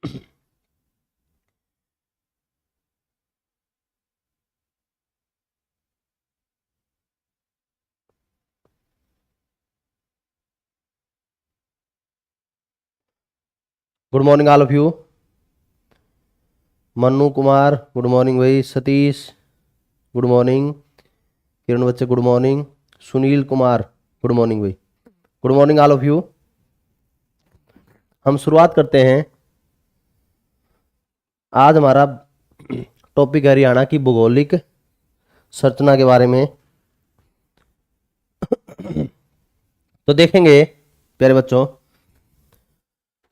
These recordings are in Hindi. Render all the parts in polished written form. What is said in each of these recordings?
Good morning all of you. Mannu Kumar good morning भाई। Satish good morning. किरण बच्चे good morning. Sunil Kumar good morning भाई। Good morning all of you. हम शुरुआत करते हैं। आज हमारा टॉपिक है हरियाणा की भौगोलिक संरचना के बारे में। तो देखेंगे प्यारे बच्चों,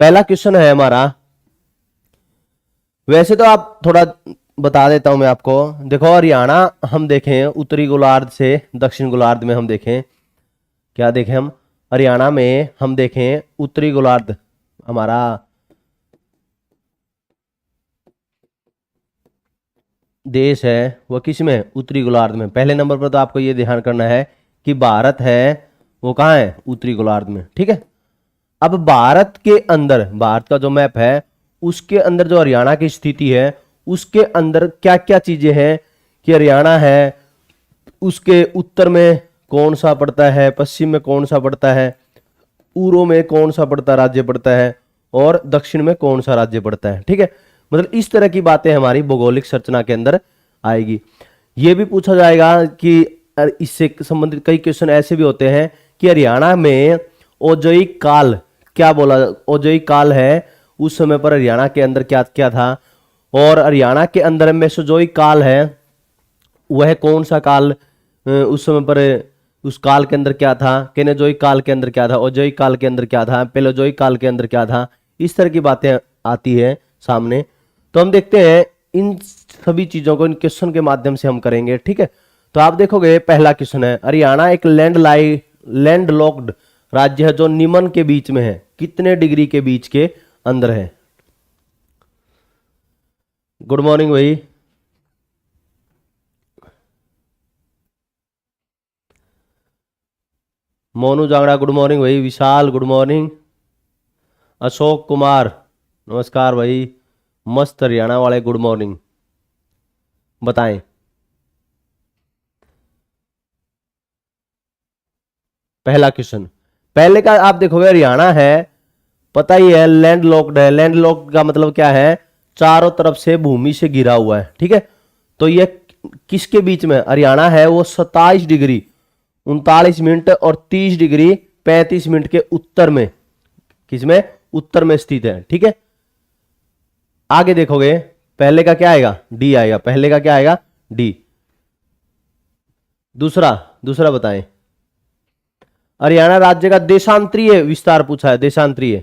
पहला क्वेश्चन है हमारा। वैसे तो आप थोड़ा बता देता हूं मैं आपको। देखो हरियाणा हम देखें उत्तरी गोलार्ध से दक्षिण गोलार्ध में हम देखें, क्या देखें हम हरियाणा में हम देखें उत्तरी गोलार्ध हमारा देश है वो किस में, उत्तरी गोलार्ध में। पहले नंबर पर तो आपको ये ध्यान करना है कि भारत है वो कहाँ है, उत्तरी गोलार्ध में। ठीक है। अब भारत के अंदर, भारत का जो मैप है उसके अंदर जो हरियाणा की स्थिति है उसके अंदर क्या क्या चीजें हैं कि हरियाणा है उसके उत्तर में कौन सा पड़ता है, पश्चिम में कौन सा पड़ता है, पूर्व में कौन सा पड़ता राज्य पड़ता है और दक्षिण में कौन सा राज्य पड़ता है। ठीक है। मतलब इस तरह की बातें हमारी भौगोलिक संरचना के अंदर आएगी। यह भी पूछा जाएगा कि इससे संबंधित कई क्वेश्चन ऐसे भी होते हैं कि हरियाणा में औद्योगिक काल क्या बोला, औद्योगिक काल है उस समय पर हरियाणा के अंदर क्या क्या था, और हरियाणा के अंदर मेसोजोइक काल है वह कौन सा काल, उस समय पर उस काल के अंदर क्या था, केनेजोइक काल के अंदर क्या था, औद्योगिक काल के अंदर क्या था, पेलोजोइक काल के अंदर क्या था। इस तरह की बातें आती है सामने। तो हम देखते हैं इन सभी चीजों को इन क्वेश्चन के माध्यम से हम करेंगे। ठीक है। तो आप देखोगे पहला क्वेश्चन है, हरियाणा एक लैंड लॉक्ड राज्य है जो निम्न के बीच में है, कितने डिग्री के बीच के अंदर है। गुड मॉर्निंग भाई। मोनू जांगड़ा गुड मॉर्निंग भाई। विशाल गुड मॉर्निंग। अशोक कुमार नमस्कार भाई। मस्त हरियाणा वाले गुड मॉर्निंग। बताएं। पहला क्वेश्चन, पहले का आप देखोगे हरियाणा है पता ही है लैंड लॉक्ड है। लैंड लॉक्ड का मतलब क्या है, चारों तरफ से भूमि से घिरा हुआ है। ठीक है। तो ये किसके बीच में हरियाणा है, वो 27 डिग्री 39 मिनट और 30 डिग्री 35 मिनट के उत्तर में, किसमें, उत्तर में स्थित है। ठीक है। आगे देखोगे पहले का क्या आएगा, डी आएगा। पहले का क्या आएगा, डी। दूसरा दूसरा बताएं। हरियाणा राज्य का देशांतरीय विस्तार पूछा है, देशांतरीय।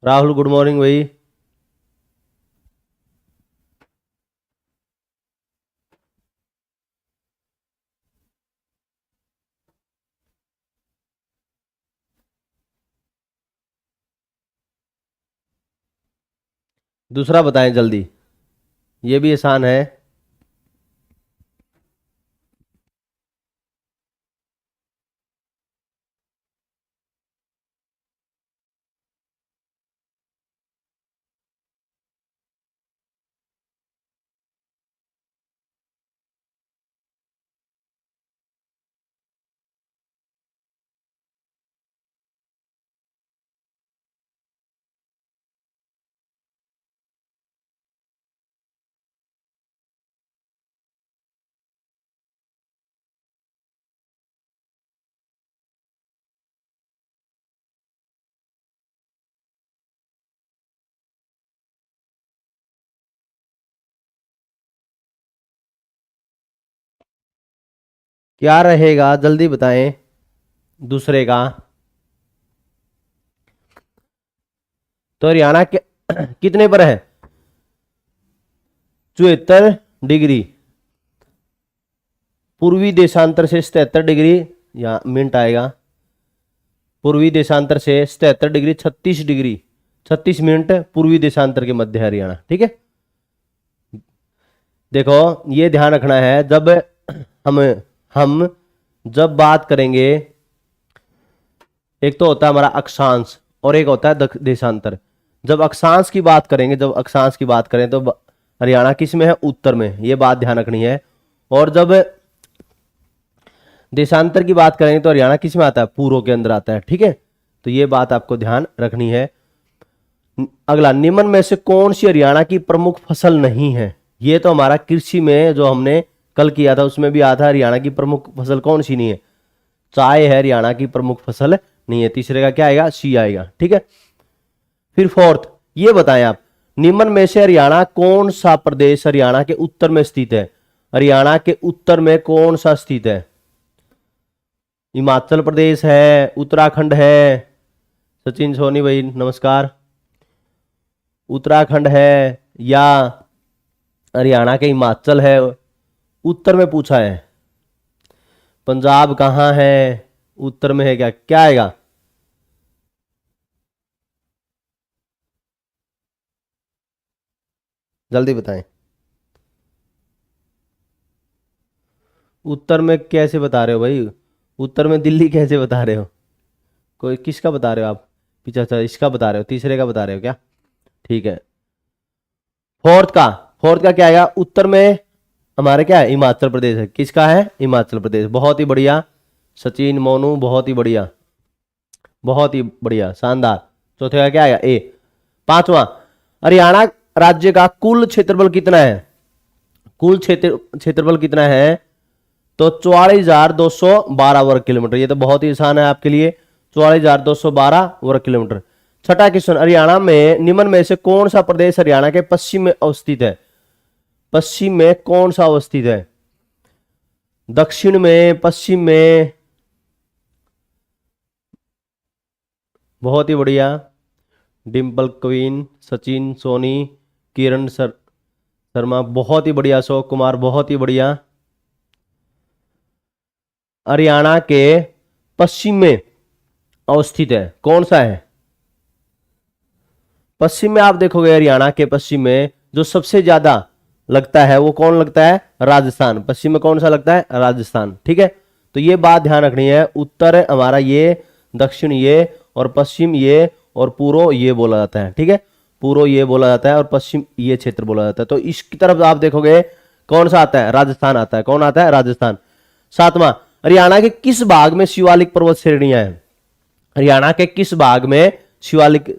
राहुल गुड मॉर्निंग भाई। दूसरा बताएं जल्दी, ये भी आसान है। क्या रहेगा जल्दी बताएं। दूसरे का तो हरियाणा के कितने पर है, 74 डिग्री। पूर्वी देशांतर से 77 डिग्री, यहाँ मिनट आएगा। पूर्वी देशांतर से 77 डिग्री 36 डिग्री 36 मिनट पूर्वी देशांतर के मध्य है हरियाणा। ठीक है। देखो ये ध्यान रखना है, जब हम जब बात करेंगे, एक तो होता है हमारा अक्षांश और एक होता है देशांतर। जब अक्षांश की बात करेंगे, जब अक्षांश की बात करें तो हरियाणा किस में है? उत्तर में, ये बात ध्यान रखनी है। और जब देशांतर की बात करेंगे तो हरियाणा किस में आता है? पूर्व के अंदर आता है, ठीक है। तो ये बात आपको ध्यान रखनी है। अगला, निम्न में से कौन सी हरियाणा की प्रमुख फसल नहीं है? ये तो हमारा कृषि में जो हमने कल किया था उसमें भी आया था, हरियाणा की प्रमुख फसल कौन सी नहीं है? चाय है हरियाणा की प्रमुख फसल नहीं है। तीसरे का क्या आएगा? सी आएगा, ठीक है। फिर फोर्थ, ये बताएं आप, निम्न में से हरियाणा कौन सा प्रदेश हरियाणा के उत्तर में स्थित है? हरियाणा के उत्तर में कौन सा स्थित है? हिमाचल प्रदेश है, उत्तराखंड है? सचिन सोनी भाई नमस्कार। उत्तराखंड है या हरियाणा के हिमाचल है? उत्तर में पूछा है। पंजाब कहाँ है? उत्तर में है क्या? क्या आएगा? जल्दी बताएं। उत्तर में कैसे बता रहे हो भाई? उत्तर में दिल्ली कैसे बता रहे हो? कोई किसका बता रहे हो आप? पीछे अच्छा इसका बता रहे हो, तीसरे का बता रहे हो क्या? ठीक है। फोर्थ का क्या आएगा? उत्तर में हमारे क्या है? हिमाचल प्रदेश है। किसका है? हिमाचल प्रदेश। बहुत ही बढ़िया सचिन, मोनू, बहुत ही बढ़िया, बहुत ही बढ़िया, शानदार। चौथे का क्या आएगा? ए। पांचवा, हरियाणा राज्य का कुल क्षेत्रफल कितना है? कुल क्षेत्रफल कितना है? तो 44,212 वर्ग किलोमीटर। ये तो बहुत ही आसान है आपके लिए, 44,212 वर्ग किलोमीटर। छठा क्वेश्चन, हरियाणा में निम्न में से कौन सा प्रदेश हरियाणा के पश्चिम में अवस्थित है? पश्चिम में कौन सा अवस्थित है? दक्षिण में, पश्चिम में? बहुत ही बढ़िया, डिम्पल क्वीन, सचिन सोनी, किरण शर्मा, बहुत ही बढ़िया, अशोक कुमार, बहुत ही बढ़िया। हरियाणा के पश्चिम में अवस्थित है, कौन सा है? पश्चिम में आप देखोगे हरियाणा के पश्चिम में जो सबसे ज्यादा लगता है वो कौन लगता है? राजस्थान। पश्चिम में कौन सा लगता है? राजस्थान, ठीक है। तो ये बात ध्यान रखनी है। उत्तर हमारा ये, दक्षिण ये, और पश्चिम ये, और पूर्व ये बोला जाता है, ठीक है। पूर्व ये बोला जाता है और पश्चिम ये क्षेत्र बोला जाता है। तो इसकी तरफ आप देखोगे कौन सा आता है? राजस्थान आता है। कौन आता है? राजस्थान। सातवां, हरियाणा के किस भाग में शिवालिक पर्वत श्रेणियां हैं? हरियाणा के किस भाग में शिवालिक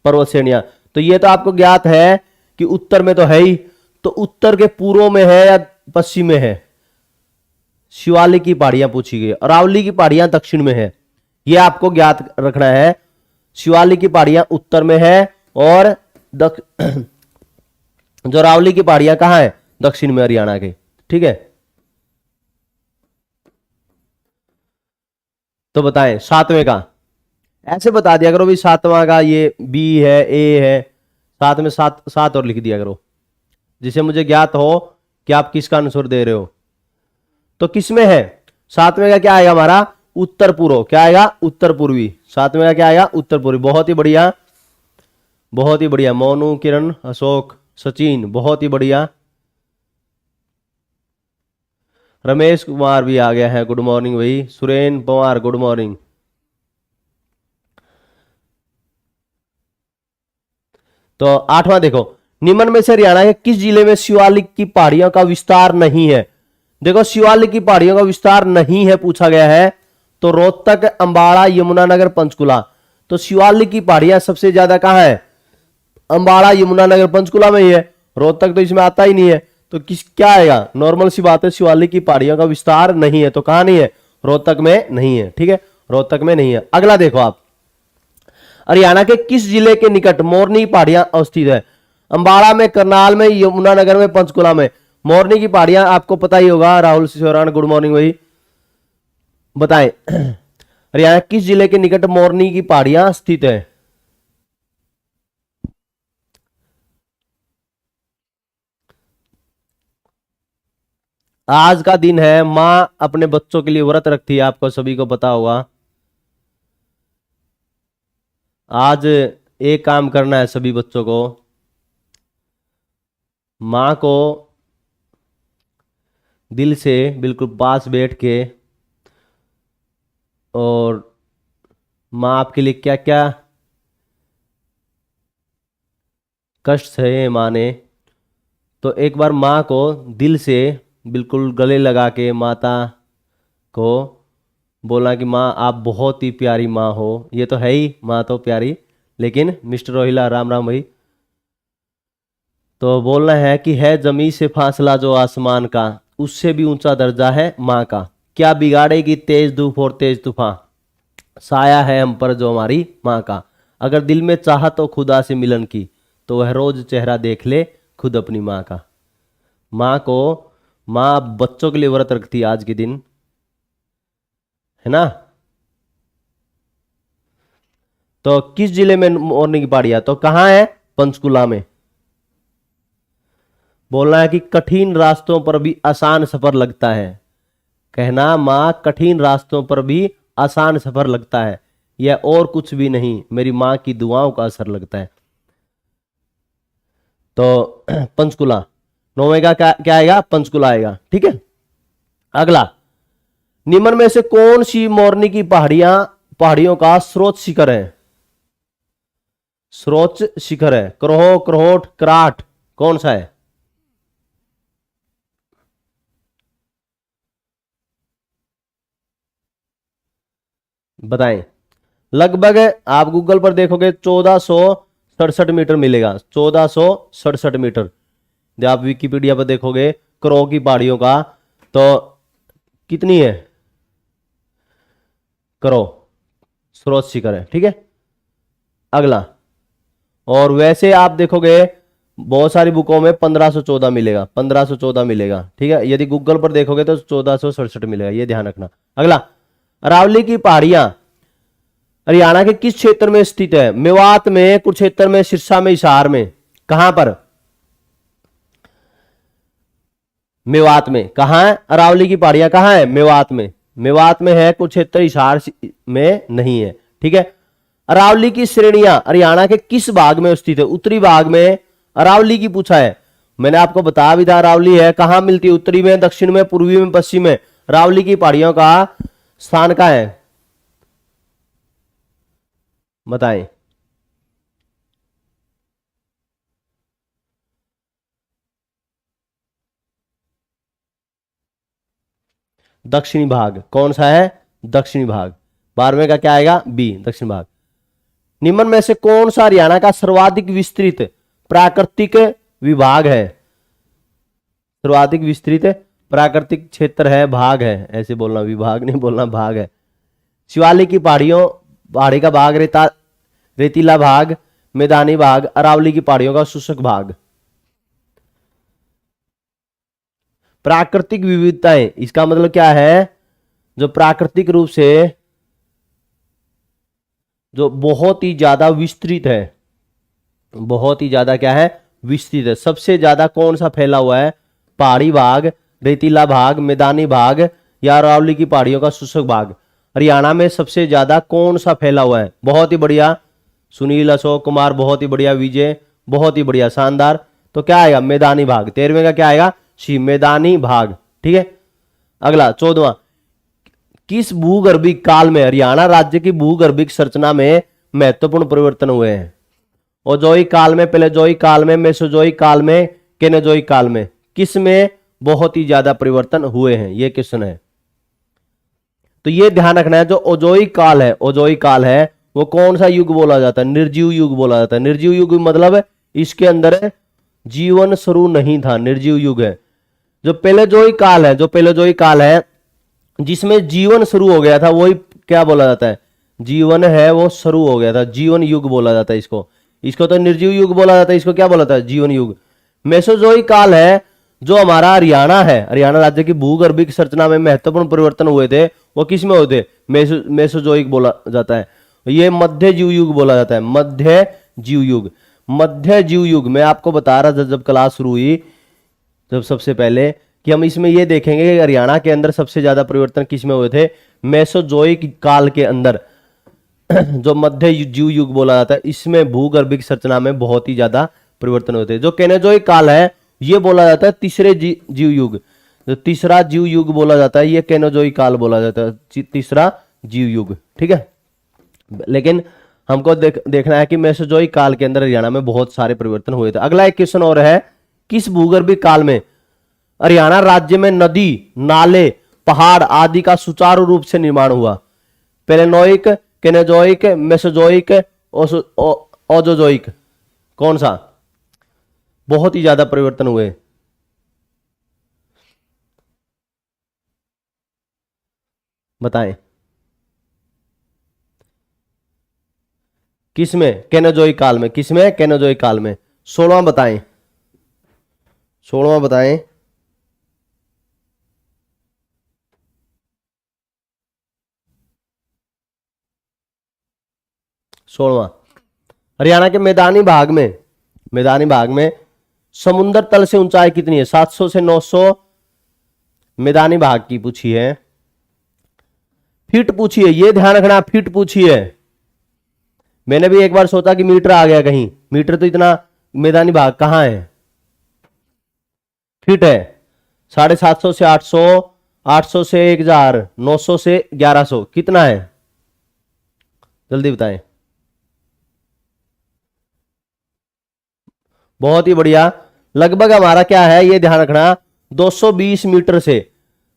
पर्वत श्रेणियां? तो ये तो आपको ज्ञात है कि उत्तर में तो है ही, तो उत्तर के पूर्व में है या पश्चिम में है? शिवालिक की पहाड़ियां पूछी गई। अरावली की पहाड़ियां दक्षिण में है, यह आपको ज्ञात रखना है। शिवालिक की पहाड़ियां उत्तर में है और जो अरावली की पहाड़ियां कहां है? दक्षिण में हरियाणा के, ठीक है। तो बताएं सातवें का, ऐसे बता दिया करो भी सातवां का ये बी है, ए है, साथ में सात सात और लिख दिया करो, जिसे मुझे ज्ञात हो कि आप किसका आंसर दे रहे हो। तो किसमें है? सातवें का क्या आएगा हमारा? उत्तर पूर्व। क्या आएगा? उत्तर पूर्वी। सातवें का क्या आएगा? उत्तर पूर्वी। बहुत ही बढ़िया, बहुत ही बढ़िया। मोनू, किरण, अशोक, सचिन, बहुत ही बढ़िया। रमेश कुमार भी आ गया है, गुड मॉर्निंग भाई। Suren Pawar, good morning. तो आठवां देखो, निम्न में से हरियाणा के किस जिले में शिवालिक की पहाड़ियों का विस्तार नहीं है? देखो शिवालिक की पहाड़ियों का विस्तार नहीं है पूछा गया है, तो रोहतक, अंबाला, यमुनानगर, पंचकुला। तो शिवालिक की पहाड़ियां सबसे ज्यादा कहां है? अंबाला, यमुनानगर, पंचकुला में ही है। रोहतक तो इसमें आता ही नहीं है, तो किस क्या आएगा? नॉर्मल सी बात है, शिवालिक की पहाड़ियों का विस्तार नहीं है, तो कहां नहीं है? रोहतक में नहीं है, ठीक है, रोहतक में नहीं है। अगला देखो आप, हरियाणा के किस जिले के निकट मोरनी पहाड़ियां अवस्थित है? अंबाला में, करनाल में, यमुनानगर में, पंचकुला में। मोरनी की पहाड़ियां आपको पता ही होगा। राहुल सिसोरान, गुड मॉर्निंग भाई, बताएं हरियाणा किस जिले के निकट मोरनी की पहाड़ियां स्थित है? आज का दिन है, मां अपने बच्चों के लिए व्रत रखती है, आपको सभी को पता होगा। आज एक काम करना है सभी बच्चों को, मां को दिल से बिल्कुल पास बैठ के, और मां आपके लिए क्या क्या कष्ट सहे माँ ने, तो एक बार माँ को दिल से बिल्कुल गले लगा के माता को बोला कि माँ आप बहुत ही प्यारी माँ हो। ये तो है ही माँ तो प्यारी, लेकिन मिस्टर रोहिला राम राम भाई, तो बोलना है कि है जमी से फासला जो आसमान का, उससे भी ऊंचा दर्जा है माँ का। क्या बिगाड़ेगी तेज धूप और तेज तूफान, साया है हम पर जो हमारी माँ का। अगर दिल में चाह तो खुदा से मिलन की, तो वह रोज चेहरा देख ले खुद अपनी माँ का। माँ को, माँ बच्चों के लिए व्रत रखती है आज के दिन, है ना। तो किस जिले में मोरनी की पहाड़ियां, तो कहां है, पंचकुला में। बोलना है कि कठिन रास्तों पर भी आसान सफर लगता है। कहना मां कठिन रास्तों पर भी आसान सफर लगता है, यह और कुछ भी नहीं मेरी मां की दुआओं का असर लगता है। तो पंचकुला, नौवे का क्या आएगा, पंचकुला आएगा। ठीक है, अगला, निम्न में से कौन सी मोरनी की पहाड़ियों का स्रोत शिखर है। स्रोत शिखर है, क्रोह, क्रोहोट, कराट, कौन सा है। बताएं। लगभग आप गूगल पर देखोगे 1467 मीटर मिलेगा, 1467 मीटर। जब आप विकिपीडिया पर देखोगे क्रो की पहाड़ियों का, तो कितनी है, क्रो स्रोत शिखर है। ठीक है, अगला, और वैसे आप देखोगे बहुत सारी बुकों में 1514 मिलेगा, 1514 मिलेगा। ठीक है, यदि गूगल पर देखोगे तो 1467 मिलेगा, ये ध्यान रखना। अगला, अरावली की पहाड़ियां हरियाणा के किस क्षेत्र में स्थित है। मेवात में, कुरुक्षेत्र में, सिरसा में, हिसार में, कहां पर। मेवात में। कहां है अरावली की पहाड़ियां, कहां है, मेवात में। मेवात में है, कुरुक्षेत्र हिसार में नहीं है। ठीक है, अरावली की श्रेणियां हरियाणा के किस भाग में स्थित है। उत्तरी भाग में अरावली की पूछा है, मैंने आपको बता भी था अरावली है, कहां मिलती है, उत्तरी में, दक्षिण में, पूर्वी में, पश्चिम में। अरावली की पहाड़ियों का स्थान कहां है, बताएं। दक्षिणी भाग, कौन सा है, दक्षिणी भाग। 12वें का क्या आएगा, बी, दक्षिण भाग। निम्न में से कौन सा हरियाणा का सर्वाधिक विस्तृत प्राकृतिक विभाग है। सर्वाधिक विस्तृत प्राकृतिक क्षेत्र है, भाग है, ऐसे बोलना, विभाग नहीं बोलना, भाग है। शिवालिक की पहाड़ी का भाग, रेतीला भाग, मैदानी भाग, अरावली की पहाड़ियों का शुष्क भाग। प्राकृतिक विविधताएं, इसका मतलब क्या है, जो प्राकृतिक रूप से जो बहुत ही ज्यादा विस्तृत है, बहुत ही ज्यादा क्या है, विस्तृत है। सबसे ज्यादा कौन सा फैला हुआ है, पहाड़ी भाग, रेतीला भाग, मैदानी भाग, या अरावली की पहाड़ियों का शुष्क भाग। हरियाणा में सबसे ज्यादा कौन सा फैला हुआ है। बहुत ही बढ़िया सुनील, अशोक कुमार, बहुत ही बढ़िया विजय, बहुत ही बढ़िया, शानदार। तो क्या आएगा, मैदानी भाग। 13वें का क्या आएगा, सी, मैदानी भाग। ठीक है, अगला 14वां, किस भूगर्भिक काल में हरियाणा राज्य की भूगर्भिक संरचना में महत्वपूर्ण परिवर्तन हुए हैं। ओजोइक काल में, पैलेओजोइक काल में, मेसोजोइक काल में, केनोजोइक काल में, किस में बहुत ही ज्यादा परिवर्तन हुए हैं, ये क्वेश्चन है। तो ये ध्यान रखना है, जो ओजोइक काल है, ओजोइक काल है, वो कौन सा युग बोला जाता है, निर्जीव युग बोला जाता है। निर्जीव युग मतलब इसके अंदर जीवन शुरू नहीं था, निर्जीव युग है। जो पैलेओजोइक काल है, जो पैलेओजोइक काल है जिसमें जीवन शुरू हो गया था, वही क्या बोला जाता है, जीवन है वो शुरू हो गया था, जीवन युग बोला जाता है इसको। इसको तो निर्जीव युग बोला जाता है, इसको क्या बोला जाता है, जीवन युग। मेसोजोइक काल है, जो हमारा हरियाणा है, हरियाणा राज्य की भूगर्भिक संरचना में महत्वपूर्ण परिवर्तन हुए थे, वो किस में हुए थे, मेसोजोइक बोला जाता है। ये मध्य जीव युग बोला जाता है, मध्य जीव युग। मध्य जीव युग मैं आपको बता रहा था जब क्लास शुरू हुई, जब सबसे पहले, कि हम इसमें ये देखेंगे कि हरियाणा के अंदर सबसे ज्यादा परिवर्तन किस में हुए थे, मेसोजोइक काल के अंदर। जो मध्य जीव युग बोला जाता है, इसमें भूगर्भिक संरचना में बहुत ही ज्यादा परिवर्तन होते हैं। जो केनोजोइक काल है, ये बोला जाता है तीसरे जीव युग। जो तीसरा जीव युग बोला जाता है, ये केनोजोइक काल बोला जाता है, तीसरा जीव युग। ठीक है, लेकिन हमको देखना है कि मेसोजोइक काल के अंदर हरियाणा में बहुत सारे परिवर्तन हुए थे। अगला एक क्वेश्चन और है, किस भूगर्भीय काल में हरियाणा राज्य में नदी, नाले, पहाड़ आदि का सुचारू रूप से निर्माण हुआ? पेलेनोइक, केनेजोइक, मेसोजोइक, ओजोजोइक, कौन सा? बहुत ही ज्यादा परिवर्तन हुए। बताएं किसमें? केनेजोइक काल में। किसमें? केनेजोइक काल में। 16वां बताएं, 16वां बताएं। सोलवा, हरियाणा के मैदानी भाग में समुद्र तल से ऊंचाई कितनी है? 700 से 900 मैदानी भाग की पूछी है। फीट पूछी है, ये ध्यान रखना, फीट पूछी है। मैंने भी एक बार सोचा कि मीटर आ गया कहीं, मीटर तो इतना मैदानी भाग कहां है? फीट है। 750 से 800, 800 से 1000, 900 से 1100, कितना है? जल्दी बताएं। बहुत ही बढ़िया। लगभग हमारा क्या है ये ध्यान रखना, 220 मीटर से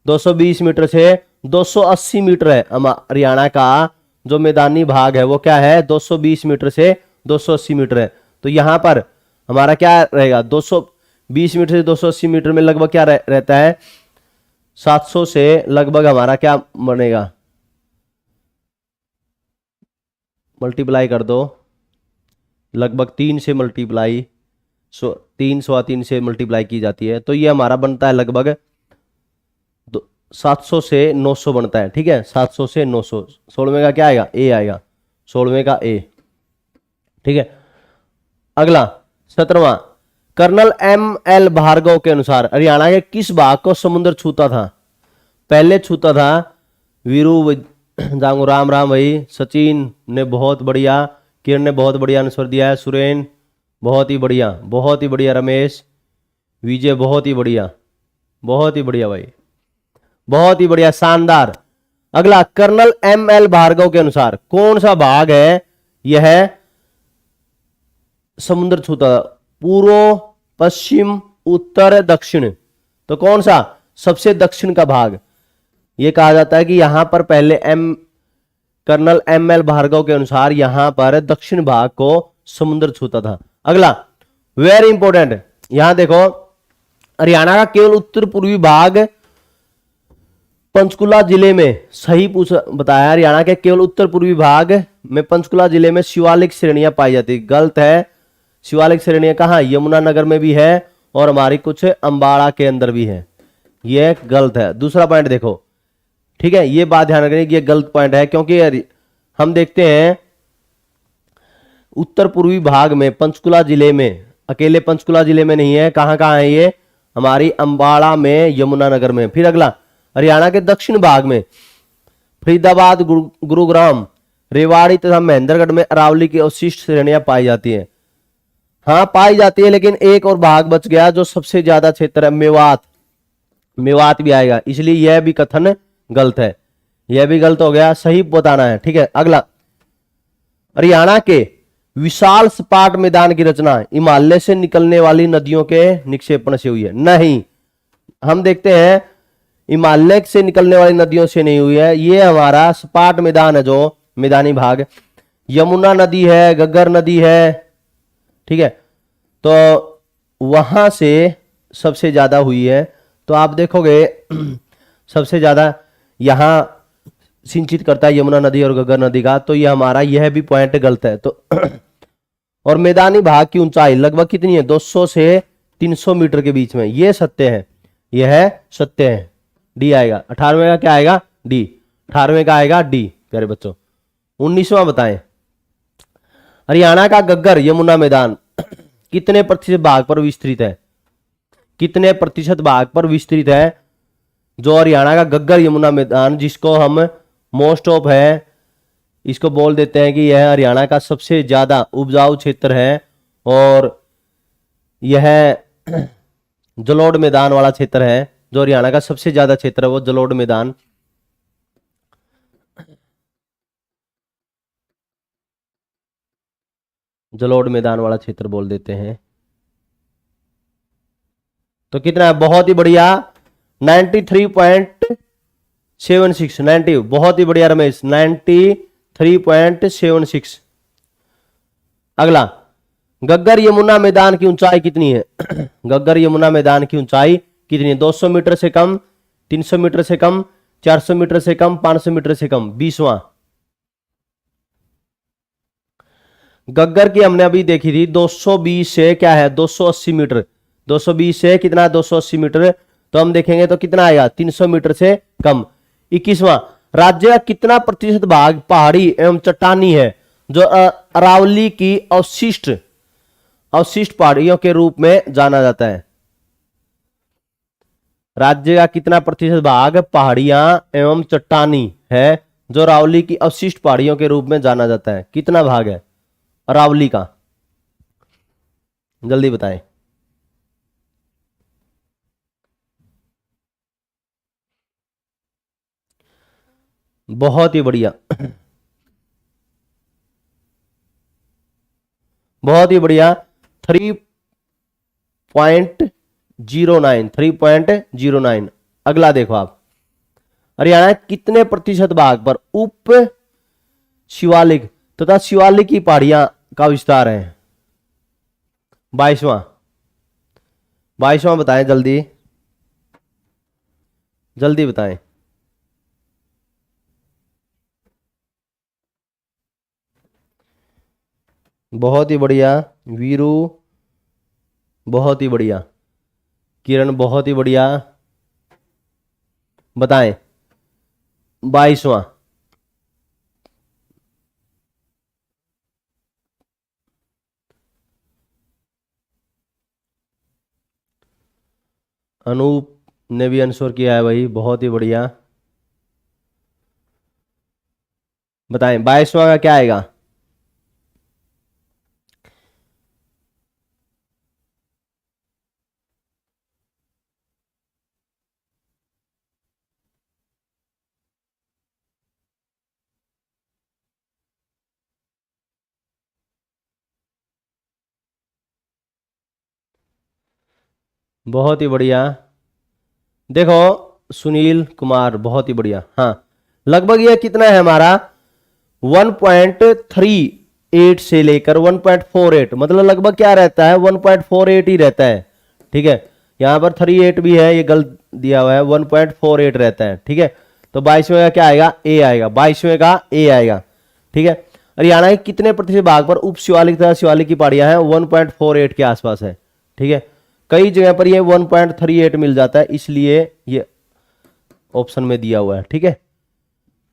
280 मीटर है हरियाणा का जो मैदानी भाग है, वो क्या है? 220 मीटर से 280 मीटर है। तो यहां पर हमारा क्या रहेगा? 220 मीटर से 280 मीटर में लगभग क्या रहता है? 700 से लगभग हमारा क्या बनेगा? मल्टीप्लाई कर दो, लगभग 3 से मल्टीप्लाई, 3 से मल्टीप्लाई की जाती है, तो ये हमारा बनता है लगभग 700 से 900 बनता है। ठीक है, 700 से 900। 16वें का क्या आएगा? ए आएगा, 16वें का ए। ठीक है, अगला 17वां, कर्नल M.L. भार्गव के अनुसार हरियाणा के किस भाग को समुद्र छूता था? पहले छूता था वीरू जांगू, राम भाई, सचिन ने बहुत बढ़िया, किरण ने बहुत बढ़िया आंसर दिया है, सुरेन बहुत ही बढ़िया, बहुत ही बढ़िया, रमेश, विजय बहुत ही बढ़िया भाई, बहुत ही बढ़िया, शानदार। अगला, कर्नल M.L. भार्गव के अनुसार कौन सा भाग है यह समुद्र छूता? पूर्व, पश्चिम, उत्तर, दक्षिण, तो कौन सा सबसे दक्षिण का भाग? यह कहा जाता है कि यहां पर पहले कर्नल M.L. भार्गव के अनुसार यहां पर दक्षिण भाग को समुद्र छूता था। अगला वेरी इंपॉर्टेंट, यहां देखो, हरियाणा का केवल उत्तर पूर्वी भाग पंचकुला जिले में, सही बताया, हरियाणा के केवल उत्तर पूर्वी भाग में पंचकुला जिले में शिवालिक श्रेणियां पाई जाती। गलत है। शिवालिक श्रेणियां कहां? यमुनानगर में भी है और हमारी कुछ अंबाड़ा के अंदर भी है। यह गलत है। दूसरा पॉइंट देखो, ठीक है, यह बात ध्यान रखनी कि यह गलत पॉइंट है, क्योंकि हम देखते हैं उत्तर पूर्वी भाग में पंचकुला जिले में, अकेले पंचकुला जिले में नहीं है, कहां कहां है ये? हमारी अंबाड़ा में, यमुनानगर में। फिर अगला, हरियाणा के दक्षिण भाग में फरीदाबाद, गुरुग्राम, रेवाड़ी तथा महेंद्रगढ़ में अरावली की अवशिष्ट श्रेणियां पाई जाती है। हाँ पाई जाती है, लेकिन एक और भाग बच गया जो सबसे ज्यादा क्षेत्र है, मेवात भी आएगा, इसलिए यह भी कथन गलत है। यह भी गलत हो गया, सही बताना है। ठीक है, अगला, हरियाणा के विशाल सपाट मैदान की रचना हिमालय से निकलने वाली नदियों के निक्षेपण से हुई है? नहीं, हम देखते हैं हिमालय से निकलने वाली नदियों से नहीं हुई है। ये हमारा सपाट मैदान है, जो मैदानी भाग, यमुना नदी है, घग्गर नदी है, ठीक है, तो वहां से सबसे ज्यादा हुई है। तो आप देखोगे सबसे ज्यादा यहां सिंचित करता है यमुना नदी और घग्गर नदी का, तो ये हमारा यह भी पॉइंट गलत है। तो और मैदानी भाग की ऊंचाई लगभग कितनी है? 200 से 300 मीटर के बीच में। यह सत्य है, यह सत्य है। डी आएगा। 18वें का क्या आएगा? डी। 18वें का आएगा डी। प्यारे बच्चों, 19वां बताएं, हरियाणा का घग्गर यमुना मैदान कितने प्रतिशत भाग पर विस्तृत है? कितने प्रतिशत भाग पर विस्तृत है जो हरियाणा का घग्गर यमुना मैदान, जिसको हम मोस्ट ऑफ है, इसको बोल देते हैं कि यह हरियाणा का सबसे ज्यादा उपजाऊ क्षेत्र है, और यह जलोढ़ मैदान वाला क्षेत्र है। जो हरियाणा का सबसे ज्यादा क्षेत्र है वो जलोढ़ मैदान। जलोढ़ मैदान वाला क्षेत्र बोल देते हैं। तो कितना है, बहुत ही बढ़िया 93.76, 90, बहुत ही बढ़िया रमेश, 93.76। अगला, गग्गर यमुना मैदान की ऊंचाई कितनी है? गग्गर यमुना मैदान की ऊंचाई कितनी है? 200 मीटर से कम, 300 मीटर से कम, 400 मीटर से कम, 500 मीटर से कम। 20वां, गग्गर की हमने अभी देखी थी 220 से क्या है 280 मीटर, 220 से कितना है 280 मीटर, तो हम देखेंगे तो कितना आएगा 300 मीटर से कम। 21वां, राज्य का कितना प्रतिशत भाग पहाड़ी एवं चट्टानी है जो अरावली की अवशिष्ट पहाड़ियों के रूप में जाना जाता है? राज्य का कितना प्रतिशत भाग पहाड़ियां एवं चट्टानी है जो अरावली की अवशिष्ट पहाड़ियों के रूप में जाना जाता है? कितना भाग है अरावली का, जल्दी बताएं। बहुत ही बढ़िया, बहुत ही बढ़िया, 3.09, 3.09। अगला देखो आप, हरियाणा कितने प्रतिशत भाग पर उप शिवालिक तथा शिवालिक की पहाड़ियां का विस्तार है? 22वां, 22वां बताएं, जल्दी जल्दी बताएं। बहुत ही बढ़िया वीरू, बहुत ही बढ़िया किरण, बहुत ही बढ़िया, बताएं। 22वां, अनूप ने भी आंसर किया है भाई, बहुत ही बढ़िया, बताएं 22वां का क्या आएगा? बहुत ही बढ़िया, देखो सुनील कुमार, बहुत ही बढ़िया। हाँ, लगभग ये कितना है हमारा 1.38 से लेकर 1.48, मतलब लगभग क्या रहता है 1.48 ही रहता है। ठीक है, यहां पर 38 भी है, ये गलत दिया हुआ है, 1.48 रहता है। ठीक है, तो 22वें का क्या आएगा? ए आएगा, 22वें का ए आएगा। ठीक है, हरियाणा के कितने प्रतिशत भाग पर उप शिवालिक तथा शिवालिक की पहाड़ियां हैं? 1.48 के आसपास है। ठीक है, कई जगह पर ये 1.38 मिल जाता है, इसलिए ये ऑप्शन में दिया हुआ है। ठीक है,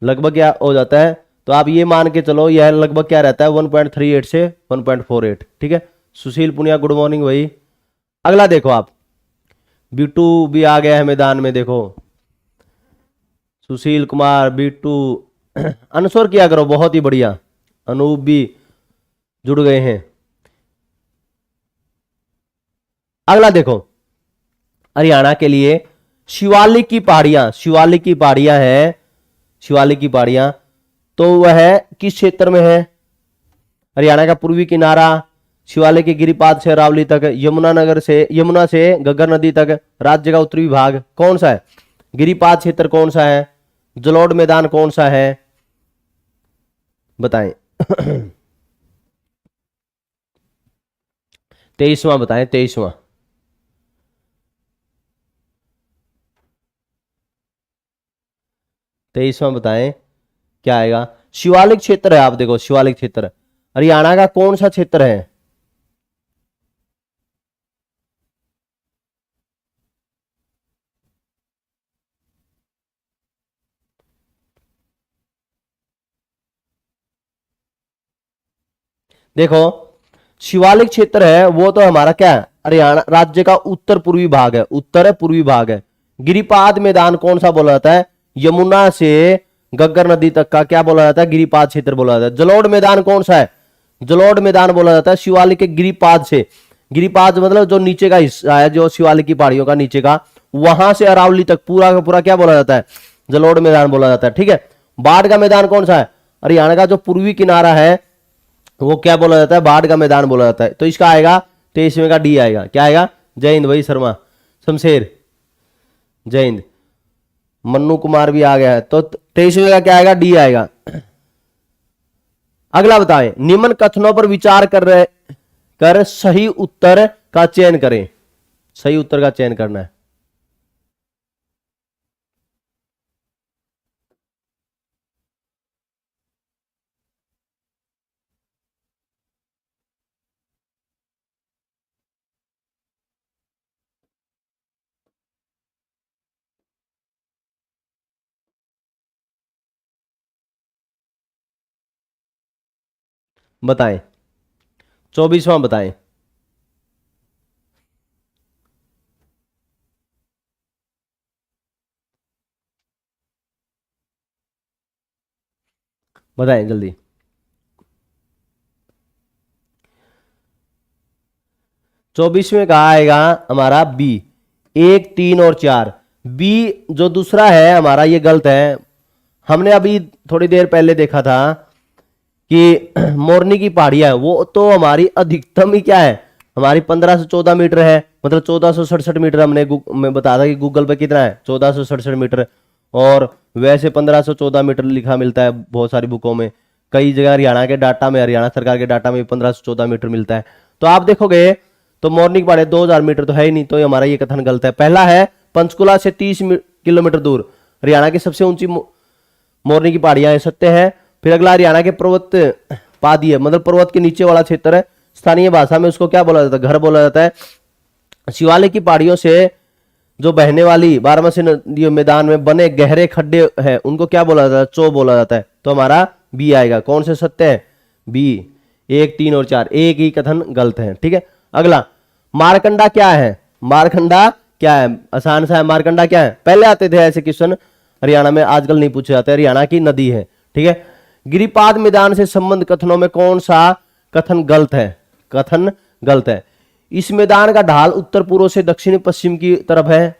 लगभग क्या हो जाता है, तो आप ये मान के चलो यह लगभग क्या रहता है 1.38 से 1.48। ठीक है, सुशील पुनिया गुड मॉर्निंग भाई। अगला देखो आप, बिट्टू भी आ गया है मैदान में, देखो सुशील कुमार, बिट्टू आंसर किया करो, बहुत ही बढ़िया, अनूप भी जुड़ गए हैं। अगला देखो, हरियाणा के लिए शिवालिक की पहाड़ियां, शिवालिक की पहाड़ियां है, शिवालिक की पहाड़ियां, तो वह किस क्षेत्र में है? हरियाणा का पूर्वी किनारा, शिवालिक के गिरिपाद से अरावली तक, यमुना से गग्गर नदी तक, राज्य का उत्तरी भाग कौन सा है? गिरिपाद क्षेत्र कौन सा है? जलोढ़ मैदान कौन सा है? बताएं। 23वां बताएं, 23वां। बताएं क्या आएगा? शिवालिक क्षेत्र है, आप देखो शिवालिक क्षेत्र हरियाणा का कौन सा क्षेत्र है? देखो शिवालिक क्षेत्र है वो तो हमारा क्या है, हरियाणा राज्य का उत्तर पूर्वी भाग है, उत्तर पूर्वी भाग है। गिरिपाद मैदान कौन सा बोला जाता है? यमुना से गग्गर नदी तक का क्या बोला जाता है? गिरिपाद क्षेत्र बोला जाता है। जलोढ़ मैदान कौन सा है? जलोढ़ मैदान बोला जाता है शिवालिक के गिरिपाद से, गिरिपाद मतलब जो नीचे का हिस्सा है, जो शिवालिक की पहाड़ियों का नीचे का, वहां से अरावली तक पूरा का पूरा क्या बोला जाता है? जलोढ़ मैदान बोला जाता है। ठीक है, बाढ़ का मैदान कौन सा है? हरियाणा का जो पूर्वी किनारा है वो क्या बोला जाता है, बाढ़ का मैदान बोला जाता है। तो इसका आएगा 23वें का डी आएगा। क्या आएगा? जय हिंद भाई शर्मा, शमशेर, जय हिंद। मन्नू कुमार भी आ गया है। तो 23वें का क्या आएगा? डी आएगा। अगला बताएं, निम्न कथनों पर विचार कर सही उत्तर का चयन करें। सही उत्तर का चयन करना है। बताएं, 24वां बताएं। बताएं जल्दी। 24वें का आएगा हमारा बी, 1, 3 और 4। बी जो दूसरा है हमारा ये गलत है। हमने अभी थोड़ी देर पहले देखा था कि मोरनी की पहाड़ियां है, वो तो हमारी अधिकतम ही क्या है, हमारी 15 से 14 मीटर है, मतलब 1467 मीटर। मैं बता था कि गूगल पे कितना है, 1467 मीटर। और वैसे 1514 मीटर लिखा मिलता है बहुत सारी बुकों में। कई जगह हरियाणा के डाटा में, हरियाणा सरकार के डाटा में 1514 मीटर मिलता है। तो आप देखोगे तो मोरनी की पहाड़ी 2000 मीटर तो है ही नहीं, तो हमारा ये कथन गलत है। पहला है पंचकुला से 30 किलोमीटर दूर हरियाणा की सबसे ऊंची मोरनी की पहाड़ियां, सत्य है। फिर अगला, हरियाणा के पर्वत पादी है, मतलब पर्वत के नीचे वाला क्षेत्र है। स्थानीय भाषा में उसको क्या बोला जाता है? घर बोला जाता है। शिवालिक की पहाड़ियों से जो बहने वाली 12 नदियों मैदान में बने गहरे खड्डे हैं, उनको क्या बोला जाता है? चो बोला जाता है। तो हमारा बी आएगा। कौन से सत्य है? बी, 1, 3 और 4, एक ही कथन गलत है। ठीक है। अगला, मारकंडा क्या है? मारकंडा क्या है? आसान सा है। मारकंडा क्या है? पहले आते थे ऐसे क्वेश्चन हरियाणा में, आजकल नहीं पूछे जाते। हरियाणा की नदी है। ठीक है। गिरिपाद मैदान से संबंध कथनों में कौन सा कथन गलत है? कथन गलत है। इस मैदान का ढाल उत्तर पूर्व से दक्षिण पश्चिम की तरफ है।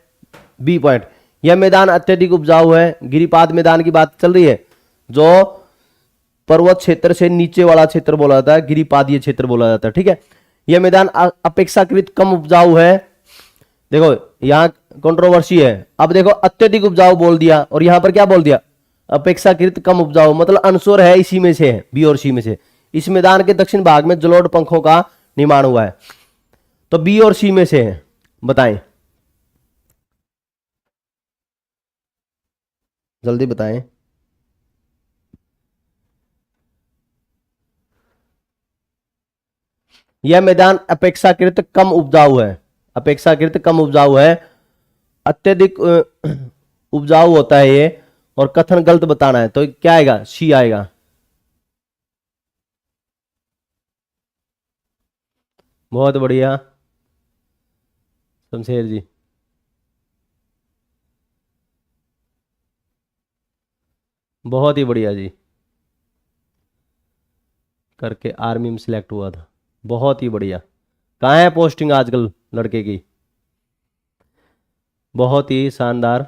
B point. यह मैदान अत्यधिक उपजाऊ है। गिरिपाद मैदान की बात चल रही है, जो पर्वत क्षेत्र से नीचे वाला क्षेत्र बोला जाता है, गिरिपादीय क्षेत्र बोला जाता है। ठीक है। यह मैदान अपेक्षाकृत कम उपजाऊ है। देखो यहां कंट्रोवर्सी है। अब देखो अत्यधिक उपजाऊ बोल दिया और यहां पर क्या बोल दिया? अपेक्षाकृत कम उपजाऊ, मतलब अनुस्वर है इसी में से है, बी और सी में से। इस मैदान के दक्षिण भाग में जलोढ़ पंखों का निर्माण हुआ है। तो बी और सी में से है। बताएं जल्दी बताएं। यह मैदान अपेक्षाकृत कम उपजाऊ है। अपेक्षाकृत कम उपजाऊ है। अत्यधिक उपजाऊ होता है ये, और कथन गलत बताना है। तो क्या आएगा? सी आएगा। बहुत बढ़िया शमशेर जी, बहुत ही बढ़िया जी। करके आर्मी में सिलेक्ट हुआ था, बहुत ही बढ़िया। कहाँ है पोस्टिंग आजकल लड़के की? बहुत ही शानदार।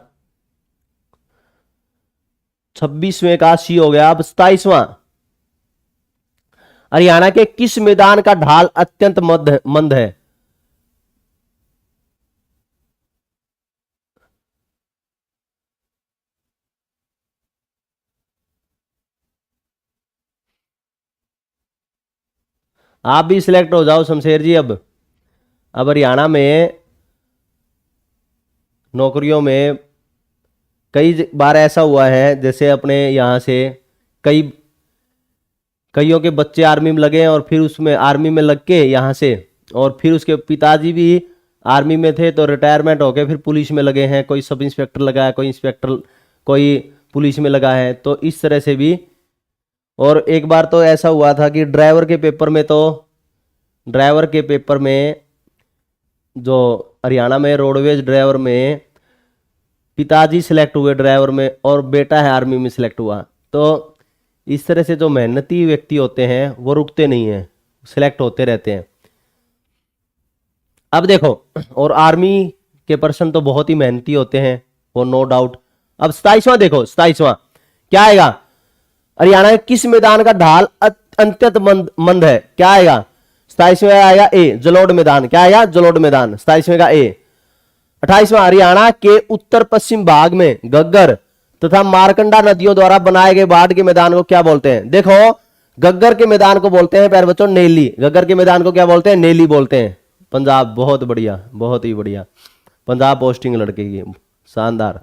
26वें का सी हो गया। अब 27वां, हरियाणा के किस मैदान का ढाल अत्यंत मंद है? आप भी सिलेक्ट हो जाओ शमशेर जी। अब हरियाणा में नौकरियों में कई बार ऐसा हुआ है, जैसे अपने यहाँ से कई कईयों के बच्चे आर्मी में लगे हैं, और फिर उसमें आर्मी में लग के यहाँ से, और फिर उसके पिताजी भी आर्मी में थे, तो रिटायरमेंट हो गए, फिर पुलिस में लगे हैं। कोई सब इंस्पेक्टर लगा है, कोई इंस्पेक्टर, कोई पुलिस में लगा है। तो इस तरह से भी। और एक बार तो ऐसा हुआ था कि ड्राइवर के पेपर में जो हरियाणा में रोडवेज ड्राइवर में पिताजी सिलेक्ट हुए ड्राइवर में, और बेटा है आर्मी में सिलेक्ट हुआ। तो इस तरह से जो मेहनती व्यक्ति होते हैं वो रुकते नहीं हैं, सिलेक्ट होते रहते हैं। अब देखो, और आर्मी के पर्सन तो बहुत ही मेहनती होते हैं, वो नो डाउट। अब 27वां देखो, 27वां क्या आएगा? हरियाणा के किस मैदान का ढाल अत्यंत मंद है, क्या आएगा 27वें आएगा ए, जलोढ़ मैदान, क्या आएगा जलोढ़ मैदान, 27वें का ए। 28वां, हरियाणा के उत्तर पश्चिम भाग में घग्गर तथा मारकंडा नदियों द्वारा बनाए गए बाढ़ के मैदान को क्या बोलते हैं? देखो घग्गर के मैदान को बोलते हैं प्यारे बच्चों नेली, घग्गर के मैदान को क्या बोलते हैं? नेली बोलते हैं। पंजाब, बहुत बढ़िया, बहुत ही बढ़िया, पंजाब पोस्टिंग लड़के की, शानदार।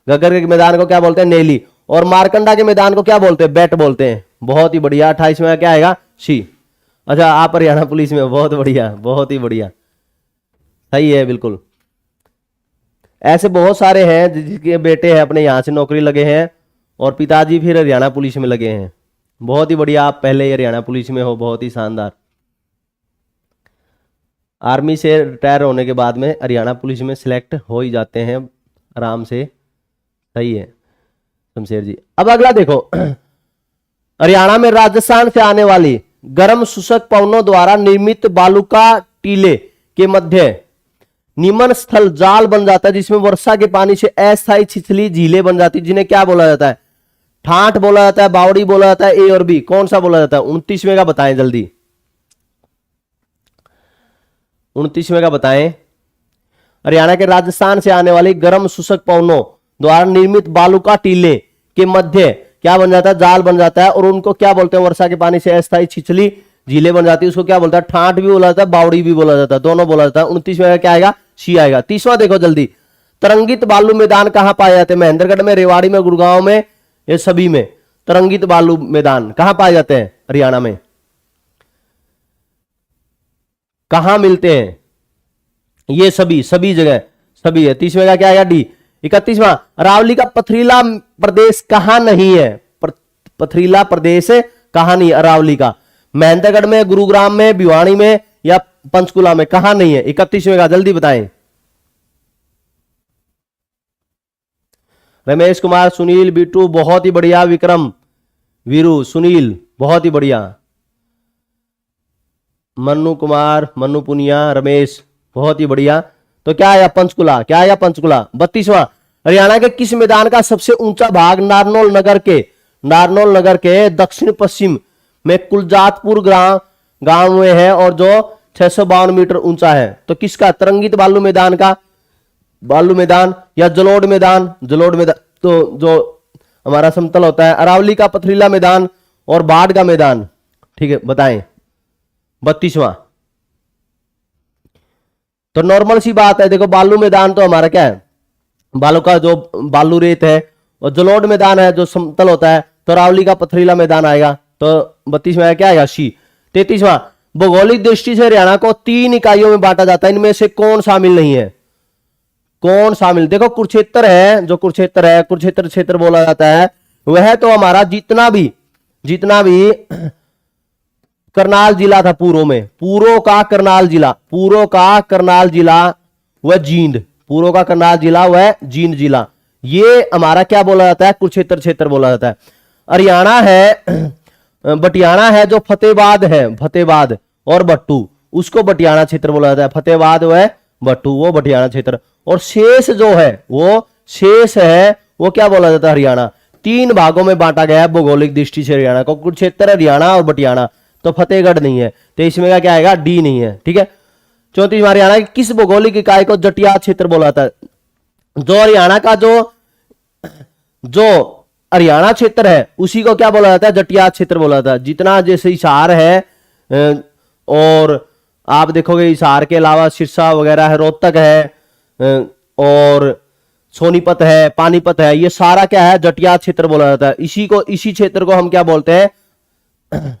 घग्गर के मैदान को क्या बोलते हैं? नेली। और मारकंडा के मैदान को क्या बोलते हैं? बेट बोलते हैं। बहुत ही बढ़िया। 28वें क्या आएगा? सी। अच्छा, आप हरियाणा पुलिस में, बहुत बढ़िया, बहुत ही बढ़िया, सही है बिल्कुल। ऐसे बहुत सारे हैं जिसके बेटे हैं अपने यहां से नौकरी लगे हैं और पिताजी फिर हरियाणा पुलिस में लगे हैं। बहुत ही बढ़िया, आप पहले ही हरियाणा पुलिस में हो, बहुत ही शानदार। आर्मी से रिटायर होने के बाद में हरियाणा पुलिस में सिलेक्ट हो ही जाते हैं आराम से, सही है शमशेर जी। अब अगला देखो, हरियाणा में राजस्थान से आने वाली गर्म शुष्क पवनों द्वारा निर्मित बालुका टीले के मध्य निमन स्थल जाल बन जाता है, जिसमें वर्षा के पानी से अस्थायी छिछली झीलें बन जाती है, जिन्हें क्या बोला जाता है? ठाठ बोला जाता है, बावड़ी बोला जाता है, ए और बी, कौन सा बोला जाता है? 29वें का बताएं जल्दी, 29वें का बताएं। हरियाणा के राजस्थान से आने वाली गर्म शुष्क पवनों द्वारा निर्मित बालुका टीले के मध्य क्या बन जाता है? जाल बन जाता है, और उनको क्या बोलते हैं? वर्षा के पानी से अस्थायी छिछली झीलें बन जाती है, उसको क्या बोलता है? ठाठ भी बोला जाता है, बावड़ी भी बोला जाता है, दोनों बोला जाता है। 29वें क्या आएगा? सी आएगा। 30वां देखो जल्दी, तरंगित बालू मैदान कहां पाए जाते हैं? महेंद्रगढ़ में, रेवाड़ी में, गुड़गांव में, ये सभी में तरंगित बालू मैदान कहां पाए जाते हैं? हरियाणा में कहां मिलते हैं? ये सभी सभी जगह सभी है। 30वें का क्या आएगा? डी। 31वां, अरावली का पथरीला प्रदेश कहां नहीं है? पथरीला प्रदेश कहां नहीं? अरावली का महेंद्रगढ़ में, गुरुग्राम में, भिवानी में या पंचकुला में, कहां नहीं है? 31वें का जल्दी बताएं। रमेश कुमार, सुनील, बिट्टू, बहुत ही बढ़िया, विक्रम, वीरू, सुनील, बहुत ही बढ़िया, मन्नू कुमार, मन्नू पुनिया, रमेश, बहुत ही बढ़िया। तो क्या आया? पंचकुला, क्या आया? पंचकुला। 32वां, हरियाणा के किस मैदान का सबसे ऊंचा भाग नारनौल नगर के दक्षिण पश्चिम में कुलजातपुर गांव में है और जो 652 मीटर ऊंचा है? तो किसका? तरंगित बालू मैदान का, बालू मैदान या जलोढ़ मैदान? जलोढ़ मैदान तो जो हमारा समतल होता है। अरावली का पथरीला मैदान और बाढ़ का मैदान, ठीक है बताएं। 32वां, तो नॉर्मल सी बात है, देखो बालू मैदान तो हमारा क्या है? बालू का जो बालू रेत है, और जलोढ़ मैदान है जो समतल होता है, तो अरावली का पथरीला मैदान आएगा। तो 32वां क्या आएगा? सी। 33वां, भौगोलिक दृष्टि से हरियाणा को 3 इकाइयों में बांटा जाता है, इनमें से कौन शामिल नहीं है? कौन शामिल? देखो कुरुक्षेत्र है, जो कुरुक्षेत्र है, कुरुक्षेत्र क्षेत्र बोला जाता है, वह तो हमारा जितना भी करनाल जिला था पूर्व में, पूर्व का करनाल जिला वह जींद, पूर्व का करनाल जिला वह जींद जिला, ये हमारा क्या बोला जाता है? कुरुक्षेत्र क्षेत्र बोला जाता है। हरियाणा है, बटियाना है जो फतेहबाद और बट्टू, उसको बटियाना क्षेत्र बोला जाता है। फतेहबाद वह बट्टू, वो बटियाना क्षेत्र। और शेष जो है वो क्या बोला जाता है? हरियाणा। 3 भागों में बांटा गया है भौगोलिक दृष्टि से हरियाणा को, कुरुक्षेत्र, हरियाणा और बटियाना। तो फतेहगढ़ नहीं है, तो इसमें का क्या आएगा? डी नहीं है, ठीक है। 34वां, हरियाणा की किस भौगोलिक इकाई को जटिया क्षेत्र बोला जाता है? जो हरियाणा का जो हरियाणा क्षेत्र है उसी को क्या बोला जाता है? जटिया क्षेत्र बोला जाता है। जितना जैसे हिसार है, और आप देखोगे हिसार के अलावा सिरसा वगैरह है, रोहतक है, और सोनीपत है, पानीपत है, ये सारा क्या है? जटिया क्षेत्र बोला जाता है। इसी क्षेत्र को हम क्या बोलते हैं?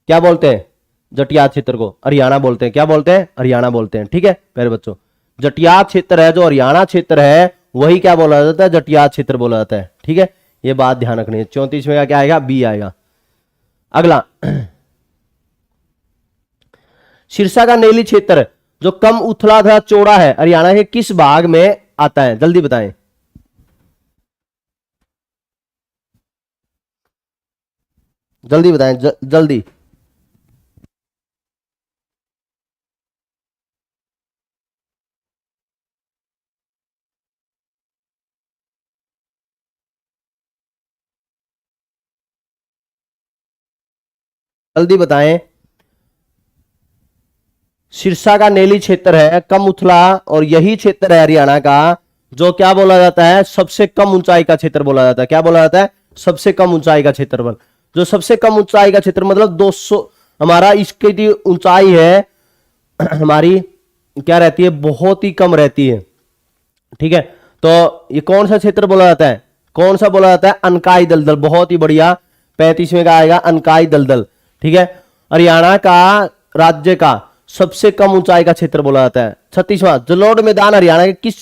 क्या बोलते हैं? जटिया क्षेत्र को हरियाणा बोलते हैं। क्या बोलते हैं? हरियाणा बोलते हैं, ठीक है प्यारे बच्चों। जटिया क्षेत्र है, जो हरियाणा क्षेत्र है, वही क्या बोला जाता है? जटिया क्षेत्र बोला जाता है, ठीक है, ये बात ध्यान रखनी है। 34वें का क्या आएगा? बी आएगा। अगला, सिरसा का नेली क्षेत्र जो कम उथला तथा चौड़ा है, हरियाणा के किस भाग में आता है? जल्दी बताएं। जल्दी बताएं, जल्दी। जल्दी बताएं। सिरसा का नेली क्षेत्र है कम उथला, और यही क्षेत्र है हरियाणा का जो क्या बोला जाता है, सबसे कम ऊंचाई का क्षेत्र बोला जाता है। क्या बोला जाता है? सबसे कम ऊंचाई का क्षेत्रफल। जो सबसे कम ऊंचाई का क्षेत्र मतलब 200, हमारा इसकी ऊंचाई है हमारी क्या रहती है, बहुत ही कम रहती है। ठीक है, तो ये कौन सा क्षेत्र बोला जाता है, कौन सा बोला जाता है? अनकाई दलदल। बहुत ही बढ़िया, 35वें का आएगा अनकाई दलदल। ठीक है, हरियाणा का राज्य का सबसे कम ऊंचाई का क्षेत्र बोला जाता है। 36वां, जलोढ़ मैदान हरियाणा के किस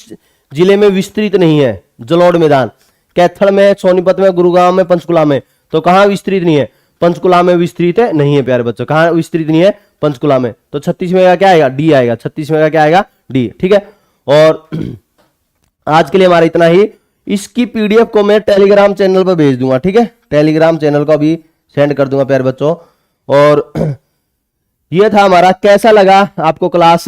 जिले में विस्तृत नहीं है? जलोढ़ मैदान कैथल में, सोनीपत में, गुरुग्राम में, पंचकुला में। तो कहां विस्तृत नहीं है? पंचकुला में विस्तृत नहीं है प्यारे बच्चों। कहां विस्तृत नहीं है? पंचकुला में। तो 36वें का क्या आएगा? डी आएगा। 36वें का क्या आएगा? डी। ठीक है, और आज के लिए हमारा इतना ही। इसकी पीडीएफ को मैं टेलीग्राम चैनल पर भेज दूंगा। ठीक है, टेलीग्राम चैनल को अभी सेंड कर दूंगा प्यारे बच्चों। और ये था हमारा, कैसा लगा आपको क्लास,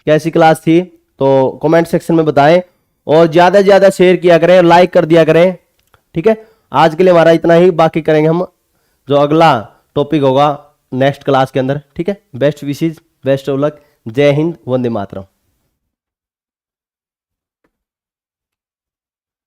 कैसी क्लास थी, तो कमेंट सेक्शन में बताएं, और ज्यादा से ज्यादा शेयर किया करें, लाइक कर दिया करें। ठीक है, आज के लिए हमारा इतना ही, बाकी करेंगे हम जो अगला टॉपिक होगा नेक्स्ट क्लास के अंदर। ठीक है, best wishes, best of luck, जय हिंद, वंदे मातरम।